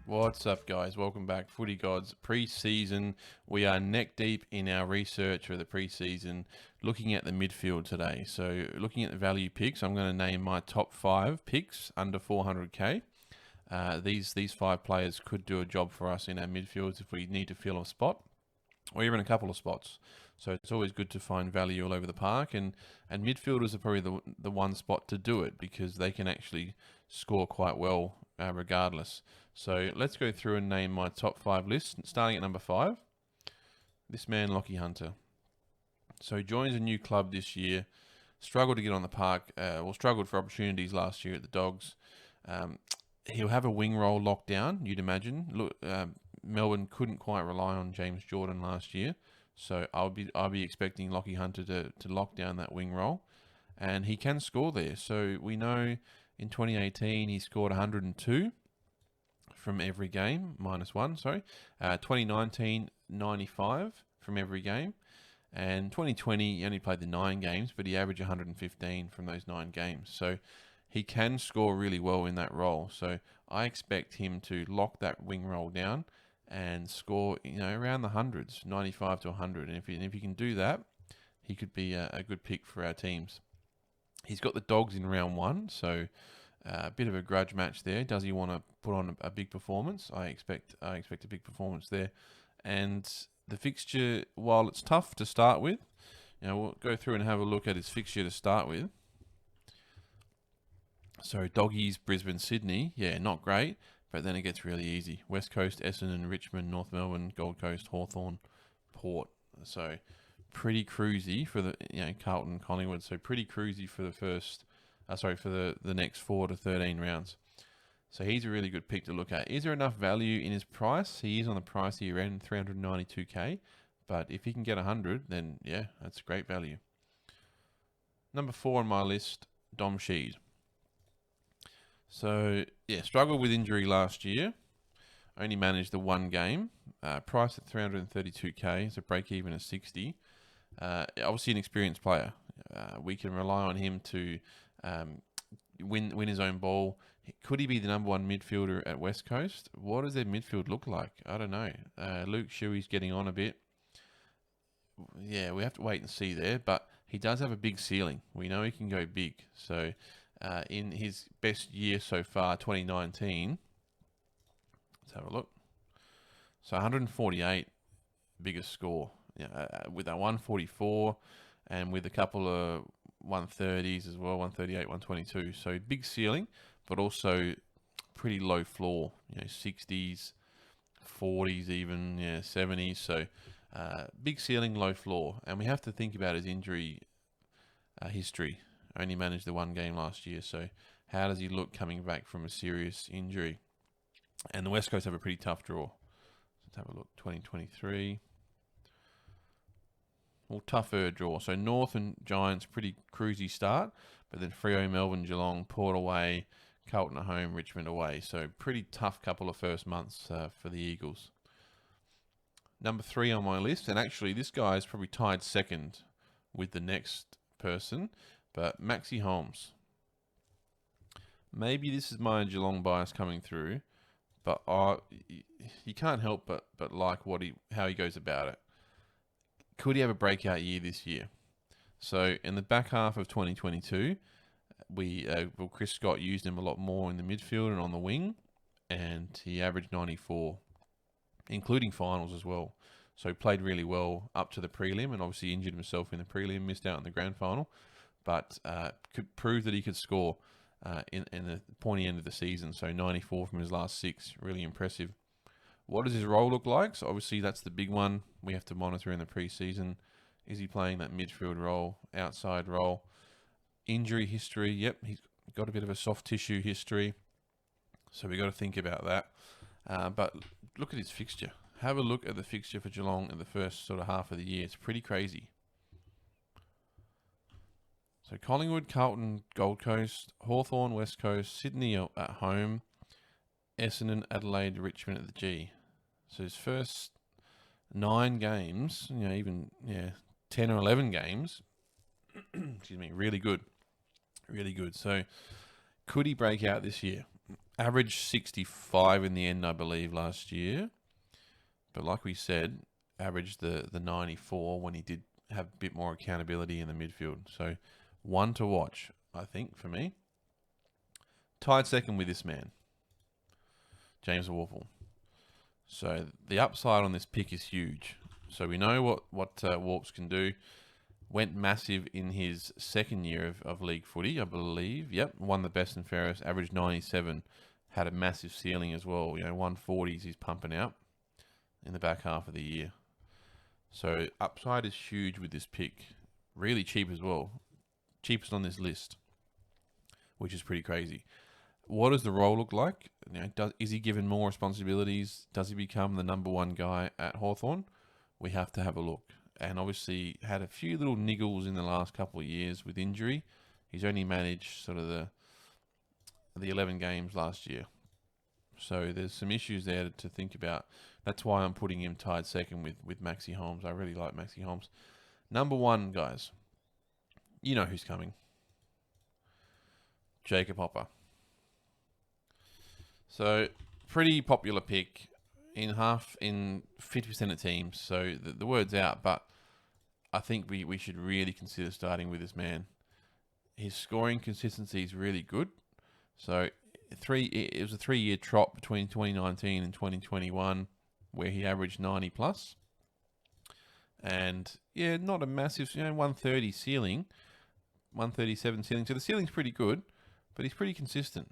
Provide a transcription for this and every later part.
What's up, guys? Welcome back. Footy Gods pre-season. We are neck deep in our research for the pre-season, looking at the midfield today. So looking at the value picks, I'm going to name my top 5 picks under 400k. These 5 players could do a job for us in our midfields if we need to fill a spot, or even a couple of spots. So it's always good to find value all over the park, and midfielders are probably the one spot to do it because they can actually score quite well regardless. So let's go through and name my top 5 list, starting at number 5. This man, Lachie Hunter. So he joins a new club this year, struggled to get on the park, struggled for opportunities last year at the Dogs. He'll have a wing role locked down, you'd imagine. Look, Melbourne couldn't quite rely on James Jordan last year, so I'll be expecting Lachie Hunter to lock down that wing role, and he can score there. So we know in 2018 he scored 102 from every game, -1, sorry. 2019, 95 from every game, and 2020 he only played the 9 games, but he averaged 115 from those 9 games. So he can score really well in that role. So I expect him to lock that wing role down and score, around the hundreds, 95 to 100. And if he can do that, he could be a good pick for our teams. He's got the Dogs in round 1, so a bit of a grudge match there. Does he want to put on a big performance? I expect a big performance there. And the fixture, while it's tough to start with, we'll go through and have a look at his fixture to start with. So Doggies, Brisbane, Sydney, not great, but then it gets really easy. West Coast, Essendon, Richmond, North Melbourne, Gold Coast, Hawthorn, Port. So pretty cruisy for the Carlton, Collingwood. So pretty cruisy for the next 4 to 13 rounds. So he's a really good pick to look at. Is there enough value in his price? He is on the pricier end, 392k. But if he can get 100, then that's great value. Number 4 on my list, Dom Sheed. So, struggled with injury last year. Only managed the 1 game. Price at 332k, so break even at 60. Obviously an experienced player. We can rely on him to win his own ball. Could he be the number 1 midfielder at West Coast? What does their midfield look like? I don't know. Luke Shuey's getting on a bit. Yeah, we have to wait and see there, but he does have a big ceiling. We know he can go big. So in his best year so far, 2019, let's have a look. So 148, biggest score. With a 144 and with a couple of 130s as well, 138, 122. So big ceiling, but also pretty low floor. 60s, 40s even, 70s. So big ceiling, low floor. And we have to think about his injury history. Only managed the 1 game last year. So how does he look coming back from a serious injury? And the West Coast have a pretty tough draw. Let's have a look. 2023. Well, tougher draw. So North and Giants, pretty cruisy start. But then Freo, Melbourne, Geelong, Port away, Carlton at home, Richmond away. So pretty tough couple of first months for the Eagles. Number 3 on my list. And actually, this guy is probably tied second with the next person. But Maxi Holmes. Maybe this is my Geelong bias coming through, but you can't help but like how he goes about it. Could he have a breakout year this year? So in the back half of 2022, Chris Scott used him a lot more in the midfield and on the wing, and he averaged 94, including finals as well. So he played really well up to the prelim, and obviously injured himself in the prelim, missed out in the grand final. But could prove that he could score in the pointy end of the season. So 94 from his last 6, really impressive. What does his role look like? So obviously that's the big one we have to monitor in the preseason. Is he playing that midfield role, outside role? Injury history, yep, he's got a bit of a soft tissue history. So we got to think about that. But look at his fixture. Have a look at the fixture for Geelong in the first sort of half of the year. It's pretty crazy. So Collingwood, Carlton, Gold Coast, Hawthorn, West Coast, Sydney at home, Essendon, Adelaide, Richmond at the G. So his first 9 games, even 10 or 11 games, excuse me, really good. Really good. So could he break out this year? Averaged 65 in the end, I believe, last year. But like we said, averaged the 94 when he did have a bit more accountability in the midfield. So one to watch, I think, for me. Tied second with this man, James Worpel. So the upside on this pick is huge. So we know what Warps can do. Went massive in his second year of league footy, I believe. Yep, won the best and fairest, averaged 97. Had a massive ceiling as well. 140s he's pumping out in the back half of the year. So upside is huge with this pick. Really cheap as well. Cheapest on this list, which is pretty crazy. What does the role look like? Is he given more responsibilities? Does he become the number one guy at Hawthorn? We have to have a look. And obviously had a few little niggles in the last couple of years with injury. He's only managed sort of the 11 games last year. So there's some issues there to think about. That's why I'm putting him tied second with Maxi Holmes. I really like Maxi Holmes. Number one, guys. You know who's coming. Jacob Hopper. So pretty popular pick in 50% of teams. So the word's out, but I think we should really consider starting with this man. His scoring consistency is really good. So it was a 3-year trot between 2019 and 2021 where he averaged 90 plus. And yeah, not a massive, 130 ceiling, 137 ceiling. So the ceiling's pretty good, but he's pretty consistent.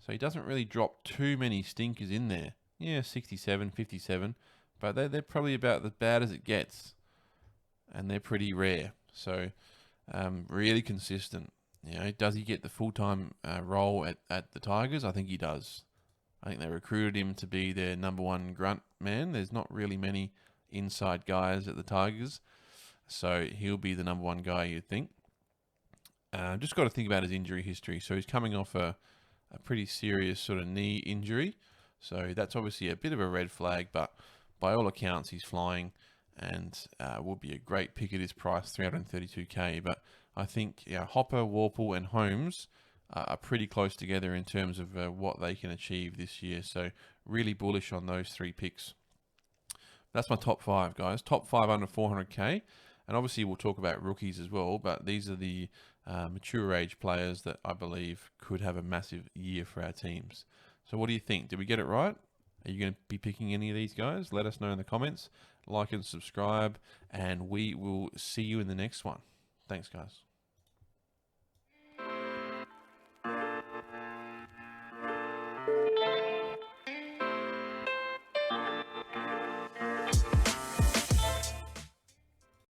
So he doesn't really drop too many stinkers in there. Yeah, 67, 57, but they're probably about as bad as it gets. And they're pretty rare. So really consistent. Does he get the full-time role at the Tigers? I think he does. I think they recruited him to be their number one grunt man. There's not really many inside guys at the Tigers. So he'll be the number one guy, you'd think. Just got to think about his injury history. So he's coming off a pretty serious sort of knee injury. So that's obviously a bit of a red flag, but by all accounts, he's flying and will be a great pick at his price, $332K. But I think Hopper, Worpel, and Holmes are pretty close together in terms of what they can achieve this year. So really bullish on those three picks. That's my top five, guys. Top five under 400K. And obviously we'll talk about rookies as well, but these are the mature age players that I believe could have a massive year for our teams. So what do you think? Did we get it right? Are you going to be picking any of these guys? Let us know in the comments. Like and subscribe, and we will see you in the next one. Thanks, guys.